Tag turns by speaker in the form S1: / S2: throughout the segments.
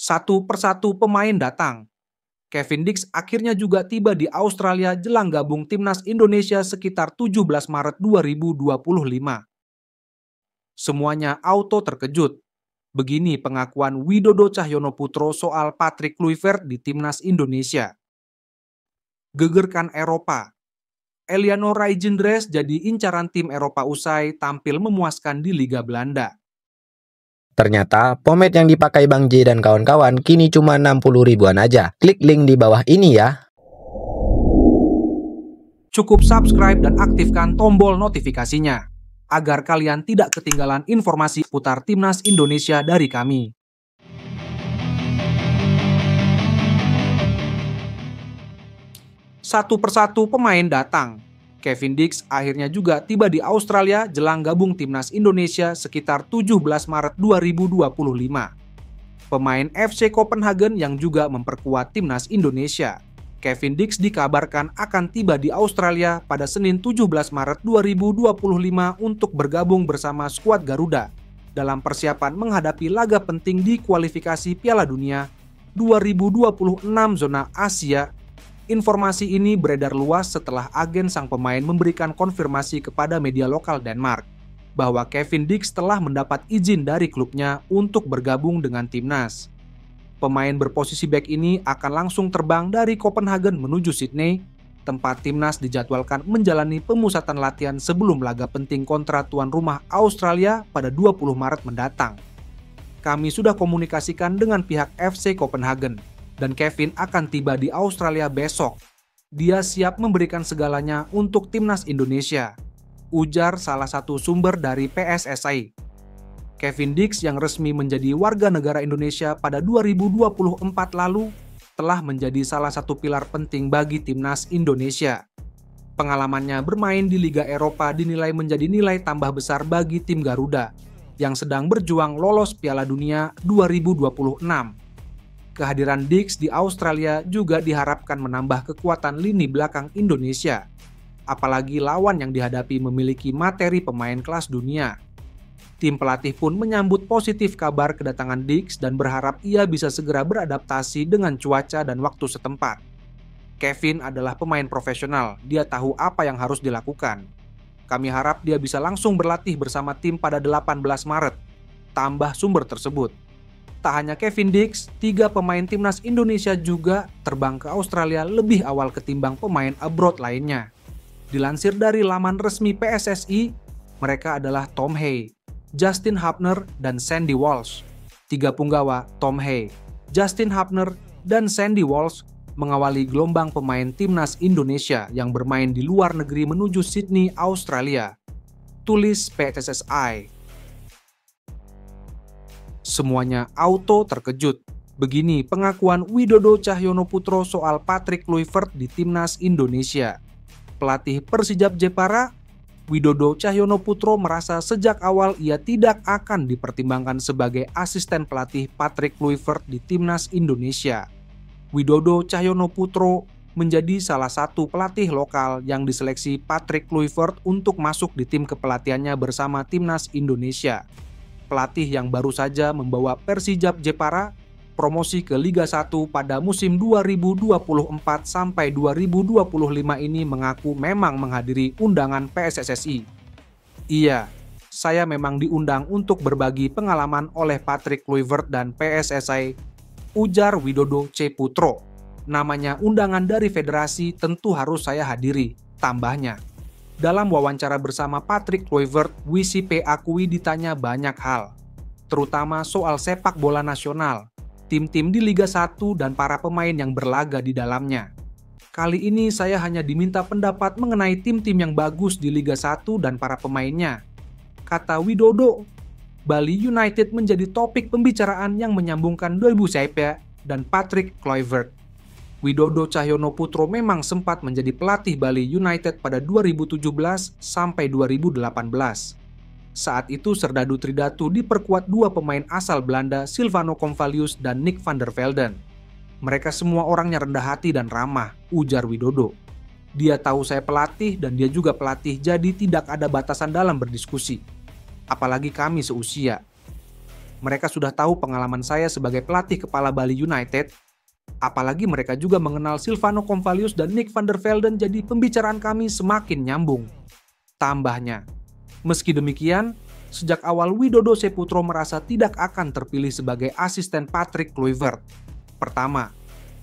S1: Satu persatu pemain datang. Kevin Dix akhirnya juga tiba di Australia jelang gabung timnas Indonesia sekitar 17 Maret 2025. Semuanya auto terkejut. Begini pengakuan Widodo Cahyono soal Patrick Kluivert di timnas Indonesia. Gegerkan Eropa. Eliano Reijendres jadi incaran tim Eropa usai tampil memuaskan di Liga Belanda.
S2: Ternyata, pomade yang dipakai Bang J dan kawan-kawan kini cuma 60 ribuan aja. Klik link di bawah ini ya.
S1: Cukup subscribe dan aktifkan tombol notifikasinya, agar kalian tidak ketinggalan informasi putar timnas Indonesia dari kami. Satu persatu pemain datang. Kevin Dix akhirnya juga tiba di Australia jelang gabung timnas Indonesia sekitar 17 Maret 2025. Pemain FC Copenhagen yang juga memperkuat timnas Indonesia, Kevin Dix dikabarkan akan tiba di Australia pada Senin 17 Maret 2025 untuk bergabung bersama skuad Garuda dalam persiapan menghadapi laga penting di kualifikasi Piala Dunia 2026 zona Asia. Informasi ini beredar luas setelah agen sang pemain memberikan konfirmasi kepada media lokal Denmark bahwa Kevin Dix telah mendapat izin dari klubnya untuk bergabung dengan timnas. Pemain berposisi bek ini akan langsung terbang dari Copenhagen menuju Sydney, tempat timnas dijadwalkan menjalani pemusatan latihan sebelum laga penting kontra tuan rumah Australia pada 20 Maret mendatang. Kami sudah komunikasikan dengan pihak FC Copenhagen, dan Kevin akan tiba di Australia besok. Dia siap memberikan segalanya untuk timnas Indonesia, ujar salah satu sumber dari PSSI. Kevin Dix yang resmi menjadi warga negara Indonesia pada 2024 lalu telah menjadi salah satu pilar penting bagi timnas Indonesia. Pengalamannya bermain di Liga Eropa dinilai menjadi nilai tambah besar bagi tim Garuda yang sedang berjuang lolos Piala Dunia 2026. Kehadiran Dix di Australia juga diharapkan menambah kekuatan lini belakang Indonesia, apalagi lawan yang dihadapi memiliki materi pemain kelas dunia. Tim pelatih pun menyambut positif kabar kedatangan Dix dan berharap ia bisa segera beradaptasi dengan cuaca dan waktu setempat. Kevin adalah pemain profesional, dia tahu apa yang harus dilakukan. Kami harap dia bisa langsung berlatih bersama tim pada 18 Maret, tambah sumber tersebut. Tak hanya Kevin Dix, 3 pemain timnas Indonesia juga terbang ke Australia lebih awal ketimbang pemain abroad lainnya. Dilansir dari laman resmi PSSI, mereka adalah Tom Hay, Justin Hapner, dan Sandy Walsh. 3 punggawa Tom Hay, Justin Hapner, dan Sandy Walsh mengawali gelombang pemain timnas Indonesia yang bermain di luar negeri menuju Sydney, Australia. Tulis PSSI. Semuanya auto terkejut. Begini pengakuan Widodo Cahyono soal Patrick Kluivert di timnas Indonesia. Pelatih Persijap Jepara, Widodo Cahyono merasa sejak awal ia tidak akan dipertimbangkan sebagai asisten pelatih Patrick Kluivert di timnas Indonesia. Widodo Cahyono menjadi salah satu pelatih lokal yang diseleksi Patrick Kluivert untuk masuk di tim kepelatihannya bersama timnas Indonesia. Pelatih yang baru saja membawa Persijap Jepara promosi ke Liga 1 pada musim 2024 sampai 2025 ini mengaku memang menghadiri undangan PSSI. Iya, saya memang diundang untuk berbagi pengalaman oleh Patrick Kluivert dan PSSI, ujar Widodo C. Namanya undangan dari federasi tentu harus saya hadiri, tambahnya. Dalam wawancara bersama Patrick Kluivert, WCP akui ditanya banyak hal, terutama soal sepak bola nasional, tim-tim di Liga 1 dan para pemain yang berlaga di dalamnya. Kali ini saya hanya diminta pendapat mengenai tim-tim yang bagus di Liga 1 dan para pemainnya. Kata Widodo, Bali United menjadi topik pembicaraan yang menyambungkan Debu Saipa dan Patrick Kluivert. Widodo Cahyono memang sempat menjadi pelatih Bali United pada 2017 sampai 2018. Saat itu Serdadu Tridatu diperkuat 2 pemain asal Belanda, Silvano Convalius dan Nick van der Velden. Mereka semua orangnya rendah hati dan ramah, ujar Widodo. Dia tahu saya pelatih dan dia juga pelatih, jadi tidak ada batasan dalam berdiskusi. Apalagi kami seusia. Mereka sudah tahu pengalaman saya sebagai pelatih kepala Bali United. Apalagi mereka juga mengenal Silvano Convalius dan Nick van der Velden, jadi pembicaraan kami semakin nyambung. Tambahnya, meski demikian, sejak awal Widodo Saputra merasa tidak akan terpilih sebagai asisten Patrick Kluivert. Pertama,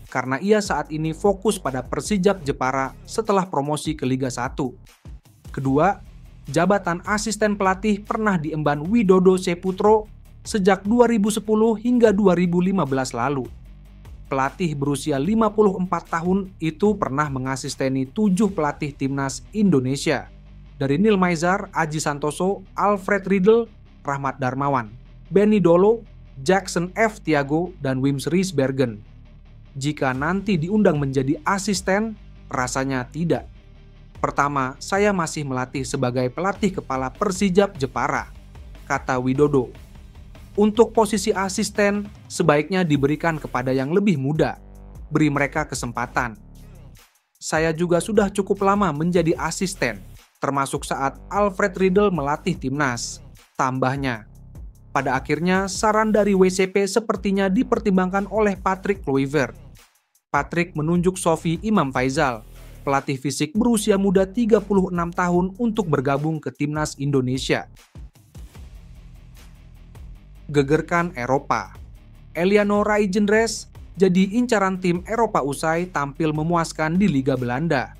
S1: karena ia saat ini fokus pada Persijap Jepara setelah promosi ke Liga 1. Kedua, jabatan asisten pelatih pernah diemban Widodo Saputra sejak 2010 hingga 2015 lalu. Pelatih berusia 54 tahun itu pernah mengasisteni 7 pelatih timnas Indonesia, dari Neil Maizar, Aji Santoso, Alfred Riedel, Rahmat Darmawan, Benny Dolo, Jackson F. Tiago, dan Wim Riesbergen. Jika nanti diundang menjadi asisten, rasanya tidak. Pertama, saya masih melatih sebagai pelatih kepala Persijap Jepara, kata Widodo. Untuk posisi asisten, sebaiknya diberikan kepada yang lebih muda. Beri mereka kesempatan. Saya juga sudah cukup lama menjadi asisten, termasuk saat Alfred Riedel melatih timnas. Tambahnya, pada akhirnya saran dari WCP sepertinya dipertimbangkan oleh Patrick Kluivert. Patrick menunjuk Sofi Imam Faisal, pelatih fisik berusia muda 36 tahun untuk bergabung ke timnas Indonesia. Gegerkan Eropa. Eliano Reijnders jadi incaran tim Eropa usai tampil memuaskan di Liga Belanda.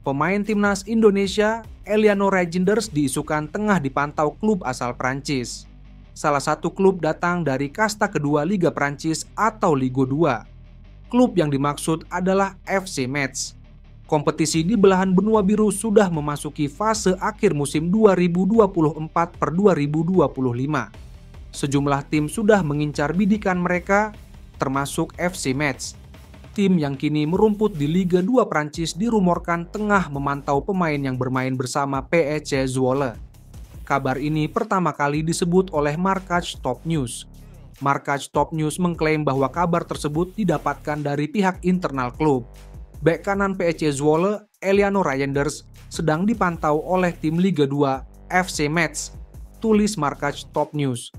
S1: Pemain timnas Indonesia, Eliano Reijnders diisukan tengah dipantau klub asal Prancis. Salah satu klub datang dari kasta kedua Liga Prancis atau Ligue 2. Klub yang dimaksud adalah FC Metz. Kompetisi di belahan benua biru sudah memasuki fase akhir musim 2024/2025. Sejumlah tim sudah mengincar bidikan mereka, termasuk FC Metz. Tim yang kini merumput di Liga 2 Prancis dirumorkan tengah memantau pemain yang bermain bersama PEC Zwolle. Kabar ini pertama kali disebut oleh Markach Top News. Markach Top News mengklaim bahwa kabar tersebut didapatkan dari pihak internal klub. Bek kanan PEC Zwolle, Eliano Reijnders, sedang dipantau oleh tim Liga 2 FC Metz, tulis Markach Top News.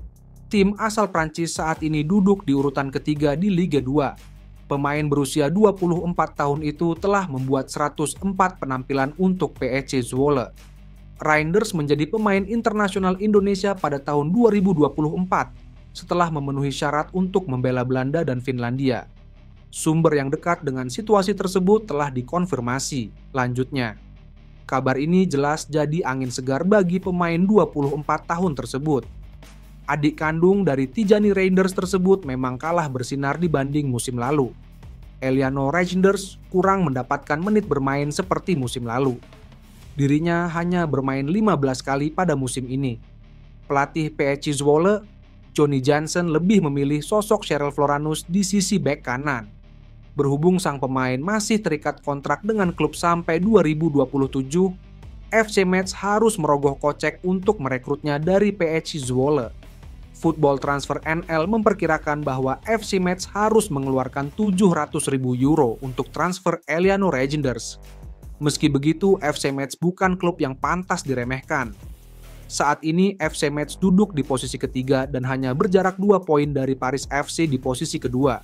S1: Tim asal Prancis saat ini duduk di urutan ketiga di Liga 2. Pemain berusia 24 tahun itu telah membuat 104 penampilan untuk PEC Zwolle. Reijnders menjadi pemain internasional Indonesia pada tahun 2024 setelah memenuhi syarat untuk membela Belanda dan Finlandia. Sumber yang dekat dengan situasi tersebut telah dikonfirmasi. Lanjutnya, kabar ini jelas jadi angin segar bagi pemain 24 tahun tersebut. Adik kandung dari Tijani Reijnders tersebut memang kalah bersinar dibanding musim lalu. Eliano Reijnders kurang mendapatkan menit bermain seperti musim lalu. Dirinya hanya bermain 15 kali pada musim ini. Pelatih PEC Zwolle, Johnny Jansen, lebih memilih sosok Cheryl Floranus di sisi bek kanan. Berhubung sang pemain masih terikat kontrak dengan klub sampai 2027, FC Metz harus merogoh kocek untuk merekrutnya dari PEC Zwolle. Football Transfer NL memperkirakan bahwa FC Metz harus mengeluarkan 700.000 euro untuk transfer Eliano Reijnders. Meski begitu, FC Metz bukan klub yang pantas diremehkan. Saat ini FC Metz duduk di posisi ketiga dan hanya berjarak 2 poin dari Paris FC di posisi kedua.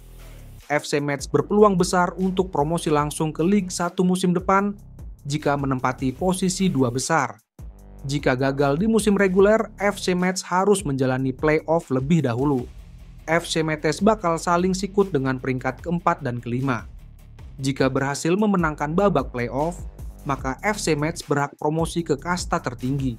S1: FC Metz berpeluang besar untuk promosi langsung ke Ligue 1 musim depan jika menempati posisi 2 besar. Jika gagal di musim reguler, FC Metz harus menjalani play-off lebih dahulu. FC Metz bakal saling sikut dengan peringkat keempat dan kelima. Jika berhasil memenangkan babak play-off, maka FC Metz berhak promosi ke kasta tertinggi.